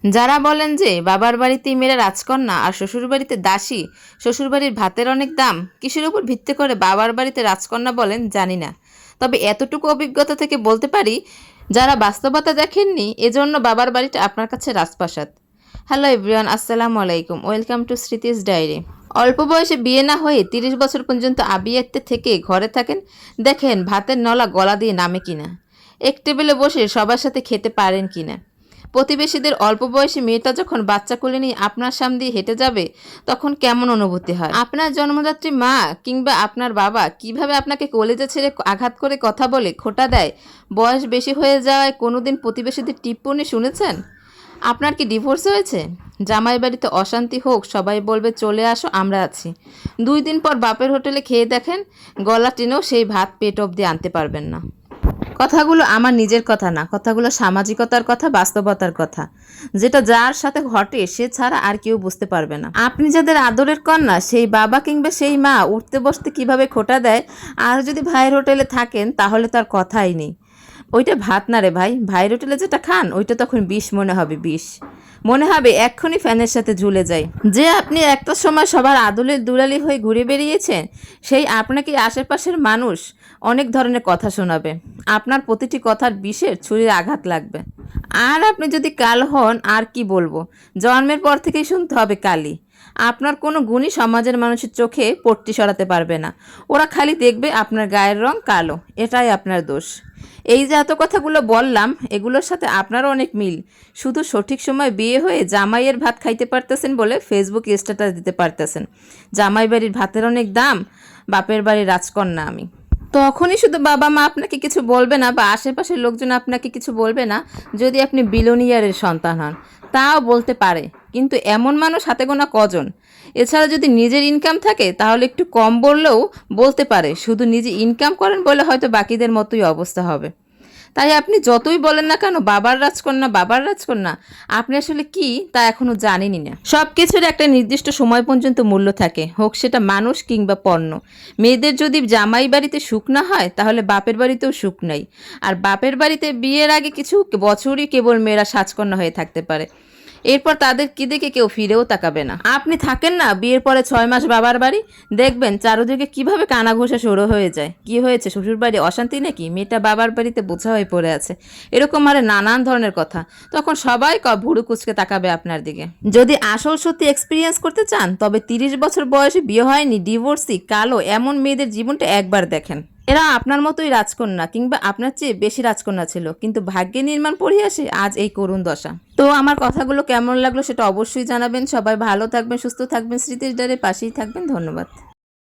যারা বলেন যে বাবার বাড়িতেই মেয়েরা রাজকন্যা আর শ্বশুর বাড়িতে দাসী, শ্বশুর বাড়ির ভাতের অনেক দাম, কিসের উপর ভিত্তি করে বাবার বাড়িতে রাজকন্যা বলেন জানি না। তবে এতটুকু অভিজ্ঞতা থেকে বলতে পারি, যারা বাস্তবতা দেখেননি এজন্য বাবার বাড়িটা আপনার কাছে রাজপ্রাসাদ। হ্যালো এভরিওয়ান, আসসালামু আলাইকুম, ওয়েলকাম টু স্মৃতিস ডায়েরি। অল্প বয়সে বিয়ে না হয়ে 30 বছর পর্যন্ত আবিয়াতে থেকে ঘরে থাকেন, দেখেন ভাতের নলা গলা দিয়ে নামে কিনা, এক টেবিলে বসে সবার সাথে খেতে পারেন কিনা। প্রতিবেশীদের অল্প বয়সী মেয়েটা যখন বাচ্চা কোলে নিয়ে আপনার সামনে দিয়ে হেঁটে যাবে তখন কেমন অনুভূতি হয়? আপনার জন্মদাত্রী মা কিংবা আপনার বাবা কিভাবে আপনাকে কলেজে ছেড়ে আঘাত করে কথা বলে খোঁটা দেয়? বয়স বেশি হয়ে যাওয়ায় কোনোদিন প্রতিবেশীদের টিপ্পনি শুনেছেন? আপনার কি ডিভোর্স হয়েছে? জামাই বাড়িতে অশান্তি হোক সবাই বলবে চলে আসো আমরা আছি। 2 দিন পর বাপের হোটেলে খেয়ে দেখেন, গলা টেনেও সেই ভাত পেট অবধি আনতে পারবেন না। কথাগুলো আমার নিজের কথা না, কথাগুলো সামাজিকতার কথা, বাস্তবতার কথা, যেটা যার সাথে ঘটে সে ছাড়া আর কেউ বুঝতে পারবে না। আপনি যাদের আদরের কন্যা সেই বাবা কিংবা সেই মা উঠতে বসতে কিভাবে খোঁটা দেয়, আর যদি ভাইয়ের হোটেলে থাকেন তাহলে তার কথাই নেই। ওইটা ভাত না রে ভাই, ভাইয়ের হোটেলে যেটা খান ওইটা তখন বিষ মনে হবে, বিষ মনে হবে এক্ষুনি ফ্যানের সাথে ঝুলে যায়। যে আপনি একটা সময় সবার আদলের দুলালি হয়ে ঘুরে বেরিয়েছেন, সেই আপনাকে আশেপাশের মানুষ অনেক ধরনের কথা শোনাবে, আপনার প্রতিটি কথার বিষের ছুরির আঘাত লাগবে। আর আপনি যদি কাল হন আর কি বলবো, জন্মের পর থেকেই শুনতে হবে কালি। আপনার কোনো গুণই সমাজের মানুষের চোখে পট্টি সরাতে পারবে না, ওরা খালি দেখবে আপনার গায়ের রং কালো, এটাই আপনার দোষ। এই যে এত কথাগুলো বললাম এগুলোর সাথে আপনারও অনেক মিল, শুধু সঠিক সময় বিয়ে হয়ে জামাইয়ের ভাত খাইতে পারতেছেন বলে ফেসবুক স্ট্যাটাস দিতে পারতেছেন, জামাই বাড়ির ভাতের অনেক দাম, বাপের বাড়ির রাজকন্যা আমি। তখনই শুধু বাবা মা আপনাকে কিছু বলবে না বা আশেপাশের লোকজন আপনাকে কিছু বলবে না যদি আপনি বিলোনিয়ারের সন্তান হন, তাও বলতে পারে, কিন্তু এমন মানুষ হাতে গোনা কজন। এছাড়া যদি নিজের ইনকাম থাকে তাহলে একটু কম বললেও বলতে পারে, শুধু নিজে ইনকাম করেন বলে হয়তো বাকিদের মতোই অবস্থা হবে। তাই আপনি যতই বলেন না কেন বাবার রাজকন্যা বাবার রাজকন্যা, আপনি আসলে কি তা এখনো জানেনই না। সব কিছুর একটা নির্দিষ্ট সময় পর্যন্ত মূল্য থাকে, হোক সেটা মানুষ কিংবা পণ্য। মেয়েদের যদি জামাই বাড়িতে সুখ না হয় তাহলে বাপের বাড়িতেও সুখ নাই। আর বাপের বাড়িতে বিয়ের আগে কিছু বছরই কেবল মেয়েরা সাজকন্যা হয়ে থাকতে পারে, এরপর তাদের কি দেখে কেউ ফিরেও তাকাবে না। আপনি থাকেন না বিয়ের পরে 6 মাস বাবার বাড়ি, দেখবেন চারদিকে কিভাবে কানা ঘোষা শুরু হয়ে যায়। কি হয়েছে, শ্বশুর বাড়ি অশান্তি নাকি, মেয়েটা বাবার বাড়িতে বোঝা হয়ে পড়ে আছে, এরকম আরে নানান ধরনের কথা। তখন সবাই ভুরু কুচকে তাকাবে আপনার দিকে। যদি আসল সত্যি এক্সপিরিয়েন্স করতে চান তবে 30 বছর বয়সে বিয়ে হয়নি, ডিভোর্সি, কালো এমন মেয়েদের জীবনটা একবার দেখেন। এরা আপনার মতোই রাজকন্যা কিংবা আপনার চেয়ে বেশি রাজকন্যা ছিল, কিন্তু ভাগ্যে নির্মাণ পরিহাসে আজ এই করুণ দশা। তো আমার কথাগুলো কেমন লাগলো সেটা অবশ্যই জানাবেন। সবাই ভালো থাকবেন, সুস্থ থাকবেন, স্মৃতির ডায়ের পাশেই থাকবেন। ধন্যবাদ।